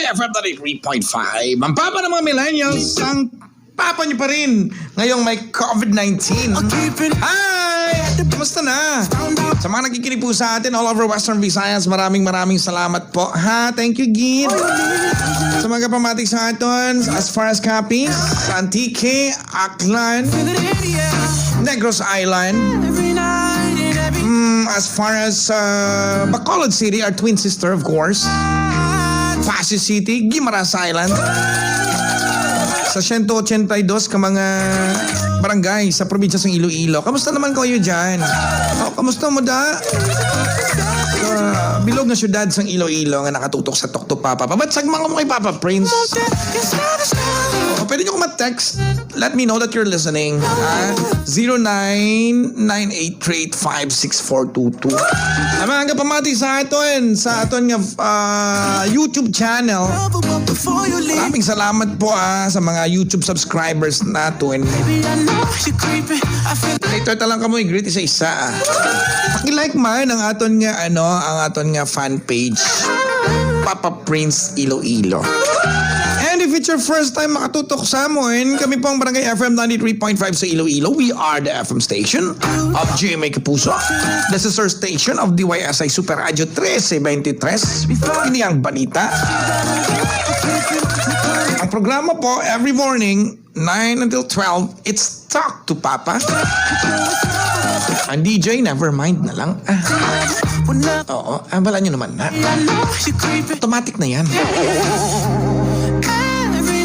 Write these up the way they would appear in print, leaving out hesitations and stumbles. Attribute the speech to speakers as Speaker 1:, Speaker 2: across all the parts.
Speaker 1: FM 3.5. Ang papa ng mga millennials, ang papa niyo pa rin ngayong may COVID-19. Hi! Kumusta na? Sa mga nakikinig po sa atin all over Western Visayas, maraming salamat po. Ha? Thank you, Gid. Sa mga kapamatik sa atin, as far as Capiz, sa Antique, Aklan, Negros Island, as far as Bacolod City, our twin sister, of course. Pasig City, Guimaras Island. Sa 182 ka mga barangay sa probinsya ng Iloilo. Kamusta naman kayo dyan? Oh, kamusta mo da? Bilog na syudad sa Iloilo nga nakatutok sa Tok to Papa. Pabatsag mga mo kay Papa Prince. Pwede nyo ko mag-text. Let me know that you're listening. 0998385642. Ang mga kapamati sa aton nga YouTube channel. Maraming salamat po sa mga YouTube subscribers natin. Later talang kamo i-greet isa-isa. Paki-like man ang aton nga fan page. Papa Prince Iloilo. And if it's your first time makatutok sa amin, kami po ang Barangay FM 93.5 sa Iloilo. We are the FM station of GMA Kapuso. The sister station of DYSI Super Radio 1323. Ini ang balita. Ang programa po every morning 9 until 12, it's Talk to Papa. Ang DJ, never mind na lang. Oo, wala nyo naman na. Automatic na yan.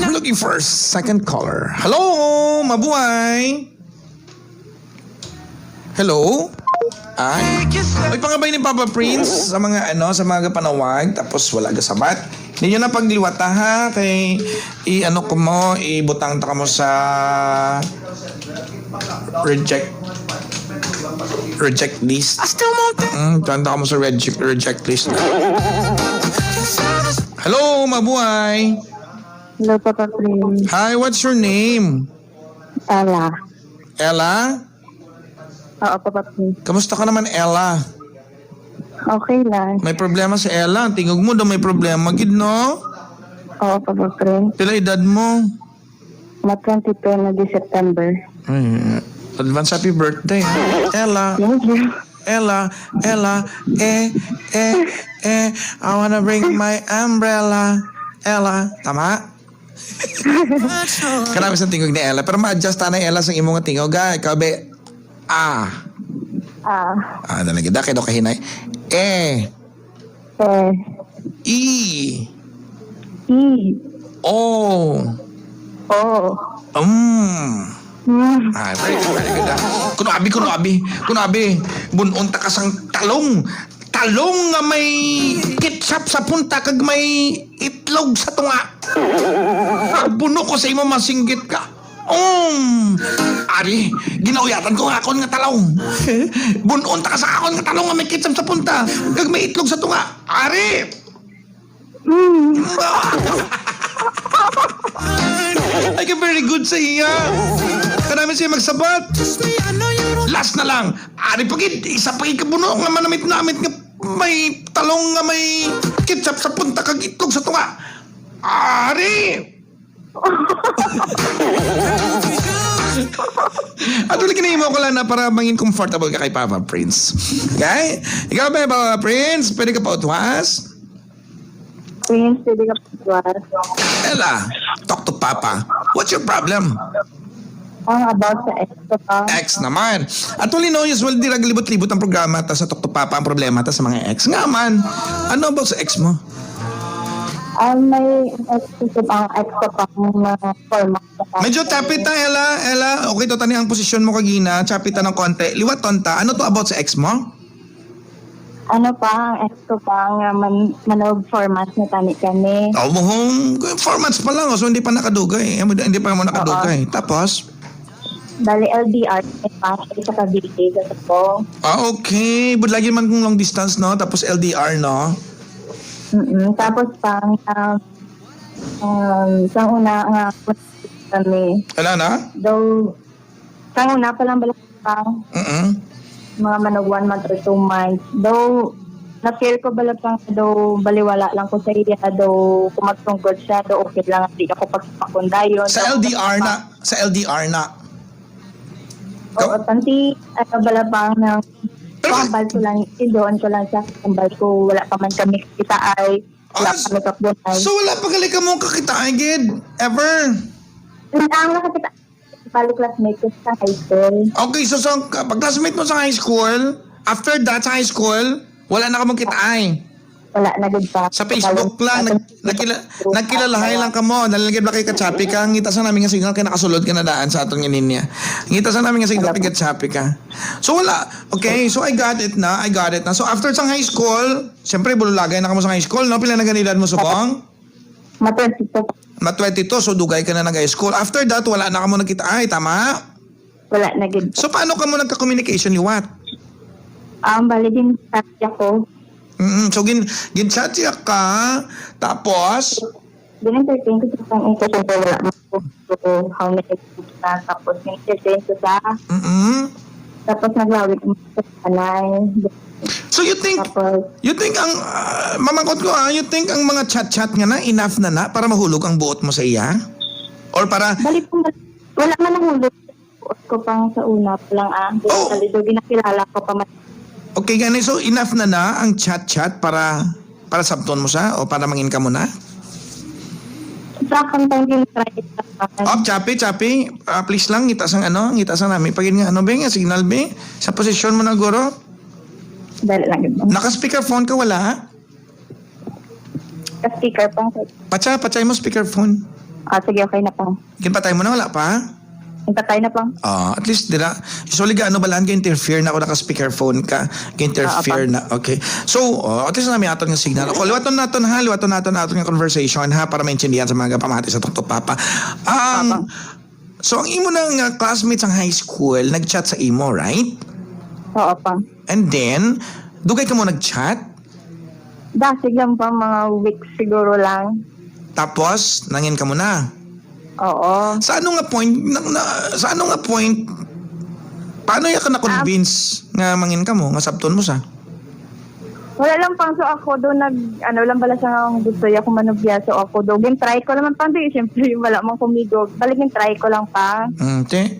Speaker 1: We're looking for a second caller. Hello, mabuhay. Hello? Ay, pangabay ni Papa Prince sa mga panawag, tapos wala gasabat. Hindi nyo na pagliwata ha, kay ibutang ta mo sa reject list. Tanda ka mo sa reject list. Hello, mabuhay.
Speaker 2: Hello, Papa Prince.
Speaker 1: Hi, what's your name?
Speaker 2: Ella.
Speaker 1: Ella?
Speaker 2: Oo, Papa Prince.
Speaker 1: Kamusta ka naman, Ella?
Speaker 2: Okay lang.
Speaker 1: May problema si Ella. Tingog mo daw may problema, gid no?
Speaker 2: Oo, Papa Prince.
Speaker 1: Pila edad mo?
Speaker 2: Ma-22 na di September.
Speaker 1: Advance happy birthday. Ella.
Speaker 2: Thank you.
Speaker 1: Ella, I wanna bring my umbrella. Ella, tama? Karami sa tingog ni Ella. Pero ma-adjust na Ella sa imong tingog. Ikaw be, talaga. Daki do kahinay. I. O. Very good. Kunabi. Bunon ta kasang talong. Talong nga may ketchup sa punta kag may itlog sa tunga. Buno ko sa imo masinggit ka. Ari, ginauyatan ko nga akon nga talong. Bunon ta ka sa akon nga talong nga may ketchup sa punta kag may itlog sa tunga. Ari! Ay ka very good sa iya. Karami siya magsabat. Last na lang. Ari pagid, isa pagid ka buno nga manamit-namit nga may talong nga may ketchup sa punta kag itlog sa tunga. Ari! At ulit kinahimo ko lang na para mangin comfortable ka kay Papa Prince. Okay? Ikaw ba, Papa Prince? Pwede ka pa utwas?
Speaker 2: Prince, pwede ka pagwas.
Speaker 1: Ella, talk to Papa. What's your problem?
Speaker 2: About sa ex ko pa.
Speaker 1: Ex naman. Actually, no, usually di raglibot-libot ang programa ta sa Talk to Papa ang problema ta sa mga ex. Nga man, ano about sa ex mo?
Speaker 2: May ex ko pang format.
Speaker 1: Medyo tapit ta, Ella. Okay, to tani ang posisyon mo kagina. Chapit ta ng konti. Liwat tonta. Ano to about sa ex mo?
Speaker 2: Ang ex ko pang manog format na tani kami.
Speaker 1: Muhong 4 months pa lang. So, hindi pa nakadugay. Hindi pa mo nakadugay. Tapos?
Speaker 2: Dali LDR, sa Cavite, sa po.
Speaker 1: Okay. But lagi man kung long distance, no? Tapos LDR, no?
Speaker 2: Tapos pang sa una nga kami.
Speaker 1: Wala na?
Speaker 2: Though, sa una pa lang pang mga manog 1 month or 2 months. Though, na-feel ko bala pang daw baliwala lang ko sa iya daw kumagtunggod siya daw okay lang hindi ako pagpakundayon.
Speaker 1: Sa LDR na. Sa LDR na.
Speaker 2: Oo, tanti bala pang ng
Speaker 1: Pero-
Speaker 2: kambal ko lang, doon ko lang siya kambal ko, wala pa man kami kita ay wala kami kakbunay.
Speaker 1: So wala pa gali ka mong kakitaan, Gid? Ever?
Speaker 2: Ang nakakita, balik classmate ko sa high school.
Speaker 1: Okay, so pag-classmate mo sa high school, after that sa high school, wala na ka mong kitaan.
Speaker 2: Wala na good pa.
Speaker 1: Sa Facebook lang, nagkilalahay lang ka mo. Nalalagay ba kay Kachapi ka? Ngita sa namin nga signal kaya nakasulod ka na daan sa atong ininya. Ngita sa namin nga signal kay Kachapi ka. So wala. Okay, so I got it na. So after sa high school, siyempre bululagay na ka mo sa high school, no? Pila na ganidad mo subong?
Speaker 2: Matwensito.
Speaker 1: Mat-22, so dugay ka na nag-high school. After that, wala na ka mo nagkita. Ay, tama?
Speaker 2: Wala na good.
Speaker 1: So paano ka mo nagka-communication liwat?
Speaker 2: Bali din sa ko.
Speaker 1: So gin-chat siya ka, tapos
Speaker 2: Din-entertain ko sa pang ito kung wala mo how many na tapos entertain ko sa tapos naglawit mo sa kanay.
Speaker 1: so you think ang mamangkot ko you think ang mga chat-chat nga na enough na para mahulog ang buot mo sa iya? Or para
Speaker 2: Bali po, wala man nahulog ko pang sa una pa lang Bali do ginakilala ko pa man.
Speaker 1: okay gani, so enough na ang chat-chat para sabton mo siya o para mangin ka mo na?
Speaker 2: Sa akong tang try ito.
Speaker 1: Chapi, please lang, ngitasan namin. Pagin nga, nga, signal, be? Sa posisyon mo na, guro?
Speaker 2: Dali lang yun.
Speaker 1: Naka-speakerphone ka, wala?
Speaker 2: Ka-speaker pang.
Speaker 1: Pachay mo speakerphone.
Speaker 2: Sige, okay na pang.
Speaker 1: Kinpatay mo na, wala pa?
Speaker 2: Patay na pang.
Speaker 1: At least, dira. Usually, balaan ka-interfere na ako naka-speakerphone ka. Ka-interfere na. Okay. So, at least namin aton ng signal. O, liwaton natin aton ng conversation, ha, para maintindihan sa mga pamati sa Tok Papa. So, ang imo ng classmates ang high school, nag-chat sa imo, right?
Speaker 2: Oo pang.
Speaker 1: And then, dugay ka mo nag-chat,
Speaker 2: Dasig lang pa mga weeks siguro lang.
Speaker 1: tapos, nangin ka mo na.
Speaker 2: Oo.
Speaker 1: Sa ano nga point, paano ya ka na-convince nga mangin ka mo, nga sabton mo sa?
Speaker 2: Wala lang pang so ako doon lang bala siya ng gusto niya kung manubya so ako doon. Try ko naman pang doon. Siyempre wala mang kumigog. Balik try ko lang pa.
Speaker 1: Okay.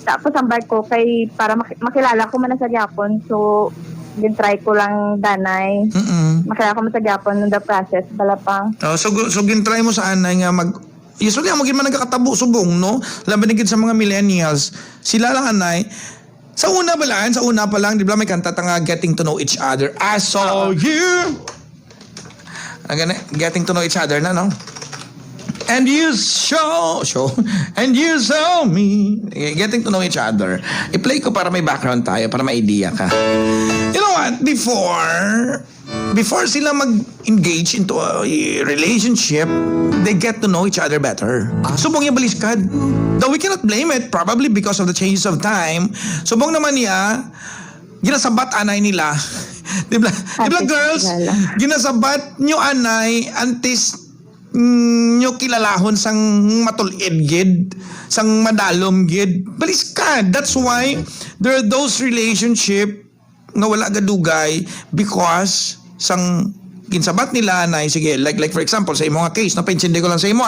Speaker 2: Tapos ang bag ko kay para makilala ko man na sa Japon. So try ko lang danay. Makilala ko man sa Japon nung the process. Bala pang.
Speaker 1: So gintry mo sa anay nga usually ang maging man nagkakatabo subong, no? Laban sa mga millennials, sila lang anay. Sa una pa lang, di ba may kanta nga Getting to Know Each Other. I saw you. Getting to know each other na, no? And you and you saw me. Getting to know each other. I-play ko para may background tayo, para may idea ka. You know what? Before sila mag-engage into a relationship, they get to know each other better. Subong niya baliskad. Though we cannot blame it, probably because of the changes of time. Subong naman niya, ginasabat anay nila. Di ba girls? Ginasabat nyo anay, antis nyo kilalahon sang matulid gid, sang madalom gid. Baliskad. That's why there are those relationship nga wala gadugay because sang ginsabat nila na sige like for example sa imo nga case no paintindi ko lang sa imo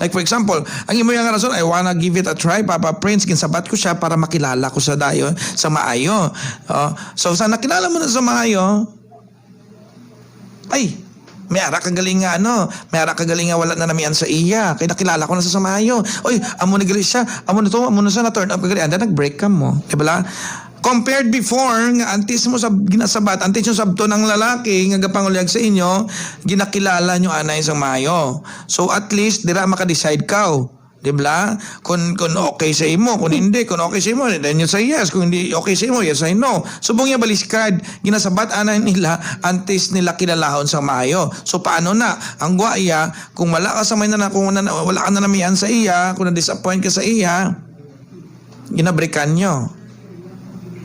Speaker 1: like for example ang imo nga rason I wanna give it a try Papa Prince ginsabat ko siya para makilala ko sa dayo sa maayo so sa nakilala mo na sa maayo ay may ara kagaling nga wala na namian sa iya kay nakilala ko na sa maayo oy amo na gali siya amo na sa na turn up kagali anda nag-break ka mo diba compared before nga antes mo sa ginasabat antes yung sabto ng lalaki nga gapangulyag sa inyo ginakilala nyo anay sa mayo so at least dira maka-decide ka diba kung okay sa imo kung hindi kung okay sa imo then you say yes kung hindi okay sa imo yes I no subong niya baliskad ginasabat anay nila antes nila kilalahon sa mayo so paano na ang guaya kung wala ka sa may na kung wala ka na namiyan sa iya kung na-disappoint ka sa iya ginabrekan nyo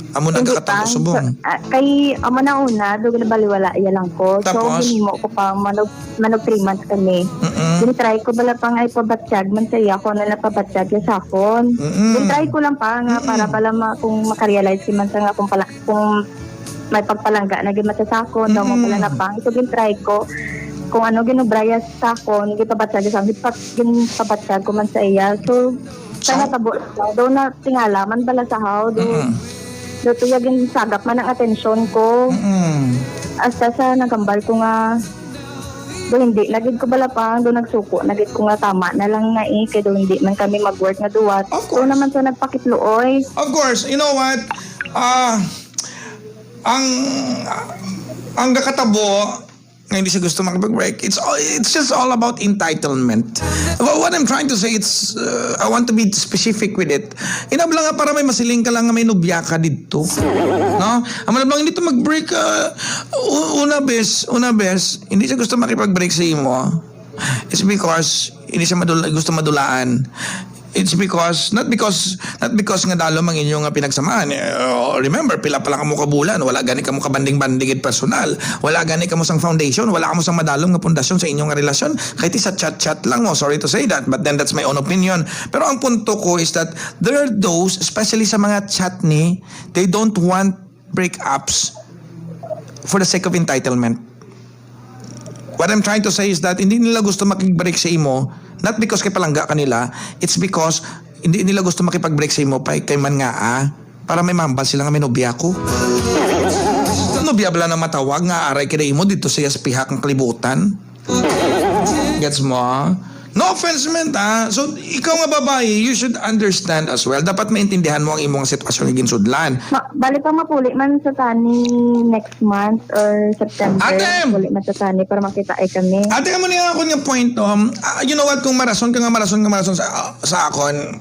Speaker 1: amo na kakatapos subong.
Speaker 2: Kay amo na una, doon na baliwala iya lang ko.
Speaker 1: Tapos?
Speaker 2: So hinimo ko pa manog 3 months kami. Try ko bala pang ay pabatsyag man sa iya ko na napabatsyag sa akon. Try ko lang pa nga para pala kung makarealize si man sa nga kung may pagpalangga na gimatasakon daw mo pala na pang ito gin-try ko kung ano ginubraya sa akon gipabatsag sa gipabatsag ko man sa iya so sana tabo daw na tingala man bala sa how do tuya gin sagap man ang atensyon ko hasta sa nagambal ko nga do hindi nagid ko bala pang do nagsuko nagid ko nga tama na lang nga kay do hindi man kami mag-work nga duwat so naman sa nagpakitluoy.
Speaker 1: Of course, you know what? Ang kakatabo nga hindi siya gusto makipag-break, it's just all about entitlement. What I'm trying to say, I want to be specific with it. Inab lang nga para may masiling ka lang nga may nubya ka dito. No? Aman lang dito mag-break, una bes, hindi siya gusto makipag-break sa imo. It's because hindi siya gusto madulaan. It's because not because nga dalo mang inyo nga pinagsamaan. Remember, pila pala kamo kabulan, wala gani kamo kabanding-banding personal, wala gani kamo sang foundation, wala kamo sang madalom nga pundasyon sa inyong nga relasyon. Kahit sa chat-chat lang mo, sorry to say that, but then that's my own opinion. Pero ang punto ko is that there are those, especially sa mga chat ni, they don't want breakups for the sake of entitlement. What I'm trying to say is that hindi nila gusto makig-break sa imo, not because kay palangga kanila, it's because hindi nila gusto makipag-break sa imo kay man nga para may mambal sila nga may nobya ko. Nobya bala na matawag nga aray kay imo dito sa pihak ng kalibutan. Gets mo? No offense man So ikaw nga babae, you should understand as well. Dapat maintindihan mo ang imong sitwasyon ng ginsudlan.
Speaker 2: Balik pa mapuli man sa tani next month or September. Mapuli man sa tani para makita ay kami.
Speaker 1: Ate, mo niya ako yung point you know what, kung marason sa akon,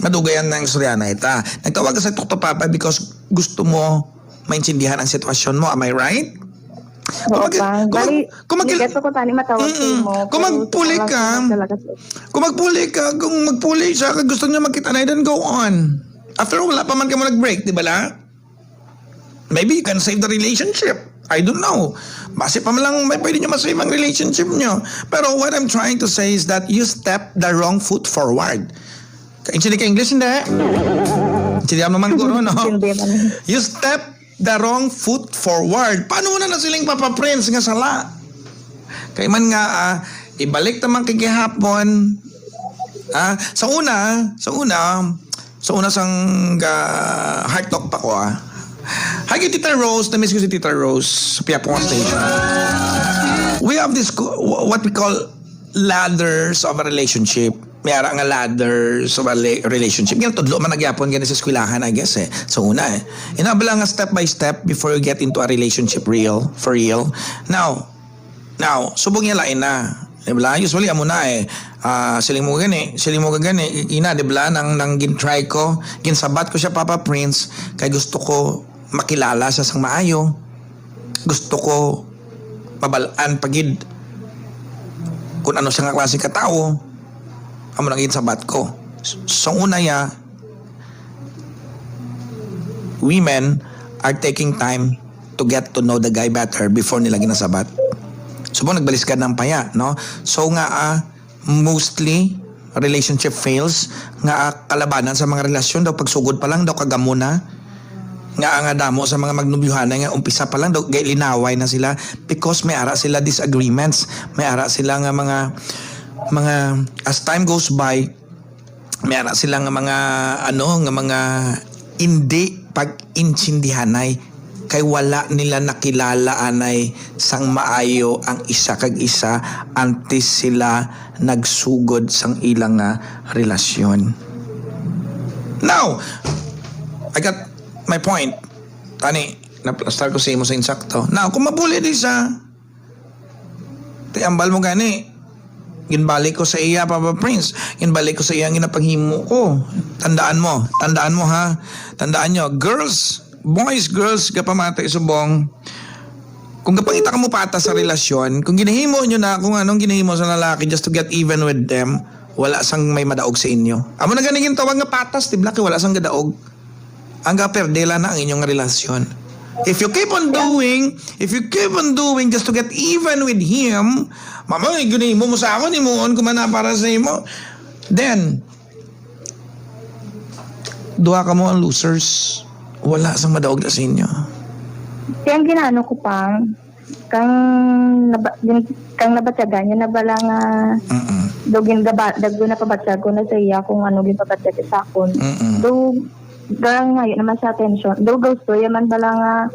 Speaker 1: madugayan ng istoryana ita. Nagtawag ka sa Tukto Papa because gusto mo maintindihan ang sitwasyon mo. Am I right?
Speaker 2: Oo pa. Kung
Speaker 1: magpuli siya, gusto niya magkita na, then go on. After all, wala pa man ka mo nag-break, di ba la? Maybe you can save the relationship. I don't know. Base pa man lang, may pwede nyo masave ang relationship nyo. Pero what I'm trying to say is that you step the wrong foot forward. Hindi ka English, hindi? Hindi naman guro, no? You step the wrong foot forward. Paano mo na siling papaprints nga sala? Kay man nga, ibalik naman kay gihapon. Sa una sang heart talk pa ko Hi kay Tita Rose, na-miss ko si Tita Rose sa Piapong Station. We have this, what we call ladders of a relationship. May ara nga ladder sa relationship. Ganyan, tudlo man nagyapon ganyan sa eskwelahan, I guess So una inabala nga step by step before you get into a relationship for real. Now, subong niya lain na. Diba? Usually, amo na siling mo gani, ina, diba? Nang gin-try ko, ginsabat ko siya, Papa Prince, kay gusto ko makilala siya sang maayo. Gusto ko mabalaan pagid kung ano siya nga klase katao. Amo nang sabat ko. So una women are taking time to get to know the guy better before nila ginasabat. Subong nagbaliskad ng paya, no? So nga mostly relationship fails nga kalabanan sa mga relasyon daw pagsugod pa lang daw kagamuna nga damo sa mga magnubyuhan nga umpisa pa lang daw linaway na sila because may ara sila disagreements, may ara sila nga mga as time goes by, may ara sila nga mga hindi pag-intindihanay kay wala nila nakilala anay sang maayo ang isa kag isa antes sila nagsugod sang ilang relasyon. Now, I got my point. Tani, na-start ko sa imo sa insakto. Now, kung mapuli di sa tiambal mo gani, ginbalik ko sa iya, Papa Prince. Ginbalik ko sa iya ang ginapaghimo ko. Tandaan mo ha. Tandaan nyo, boys, girls, kapamatay subong. Kung kapangita ka mo pata sa relasyon, kung ginahimo nyo na, kung anong ginahimo sa lalaki just to get even with them, wala sang may madaog sa inyo. Amo na ganigin tawag nga patas, tibla, kay wala sang gadaog. Ang perdela na ang inyong relasyon. If you keep on doing just to get even with him, mama, ginahimo mo sa akon, imuon ko man na para sa imo, then, duha ka mo ang losers. Wala sang madaog na sa inyo.
Speaker 2: Kaya ang ginaano ko pang, kang nabatyagan, yun na bala nga, dagdo na pabatyag ko na sa iya kung ano ginapabatyag sa akon. Do, ngayon naman sa attention, do gusto, yaman bala nga,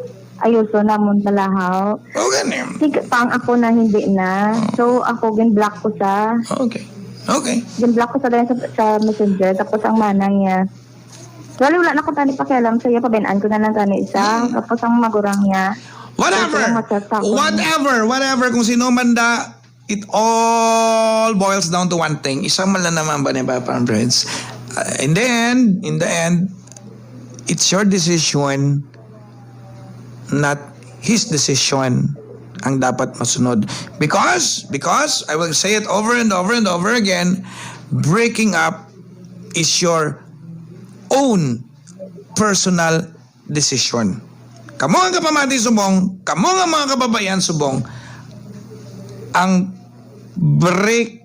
Speaker 2: ayuso na mong balahaw.
Speaker 1: O, ganun.
Speaker 2: Pang ako na hindi na. So, ako gin-block ko sa,
Speaker 1: Okay. Okay.
Speaker 2: gin-block ko sa, sa messenger, tapos ang manang niya, wala na ko tani pakialam sa iya, pabenaan ko na lang tani isa, tapos ang magurang niya,
Speaker 1: Whatever kung sino man da, it all boils down to one thing. Isa man lang naman ba ni Papa Friends? In the end, it's your decision, not his decision ang dapat masunod. Because I will say it over and over and over again, breaking up is your own personal decision. Kamo ang kapamati subong, kamo nga mga kababayan subong, ang break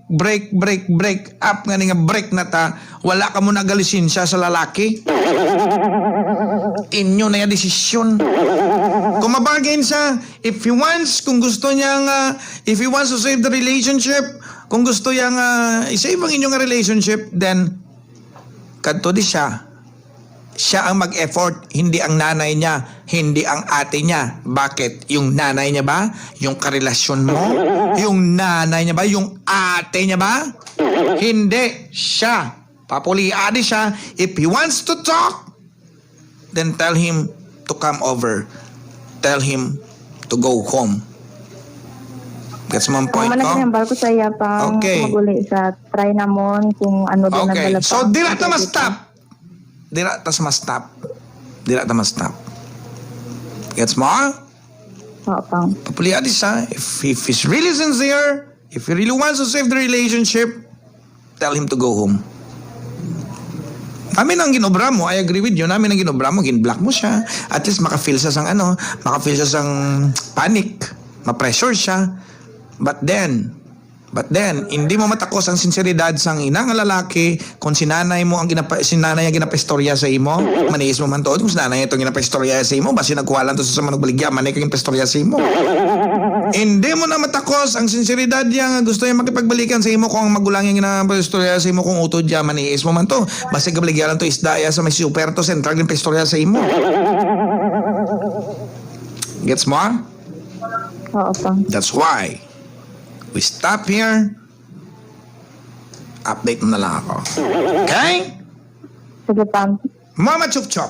Speaker 1: up nga nga break na ta, wala ka mo nagalisin siya sa lalaki. Inyo na yung desisyon. Kung mabagain siya, if he wants to save the relationship, kung gusto niyang isave ang inyong relationship, then kadto di siya. Siya ang mag-effort, hindi ang nanay niya, hindi ang ate niya. Bakit? Yung nanay niya ba? Yung karelasyon mo? Yung nanay niya ba? Yung ate niya ba? Hindi. Siya. Papuliadi siya. If he wants to talk, then tell him to come over. Tell him to go home. Gets mo ang point ko?
Speaker 2: Managambal ko sa iya pang maguli sa try namon kung ano din ang balapang.
Speaker 1: So, di na ma-stop. Dira ta ma-stop. Gets mo?
Speaker 2: Oo, pang.
Speaker 1: Papuliadi siya. If he's really sincere, if he really wants to save the relationship, tell him to go home. Namin ang ginobra mo, I agree with you, namin ang ginobra mo, gin-block mo siya. At least makafeel siya sang panic, ma-pressure siya. But then, hindi mo matakos ang sinseridad sang inang lalaki kung sinanay mo ang sinanay ang ginapestorya sa imo, maniis mo man to. Kung sinanay ito ginapestorya sa imo, basi nagkuhalan to sa manugbaligya, manay kang pestorya sa imo. Hindi mo na matakos ang sinseridad niya gusto niya makipagbalikan sa imo kung ang magulang yung ginapestorya sa imo kung utod niya, maniis mo man to. Basi kabaligya lang to isdaya sa may super to sentral yung pestorya sa imo. Gets mo?
Speaker 2: Oo, pang.
Speaker 1: That's why we stop here. Update mo na lang ako. Okay?
Speaker 2: Sige, pang.
Speaker 1: Mama Chup Chup.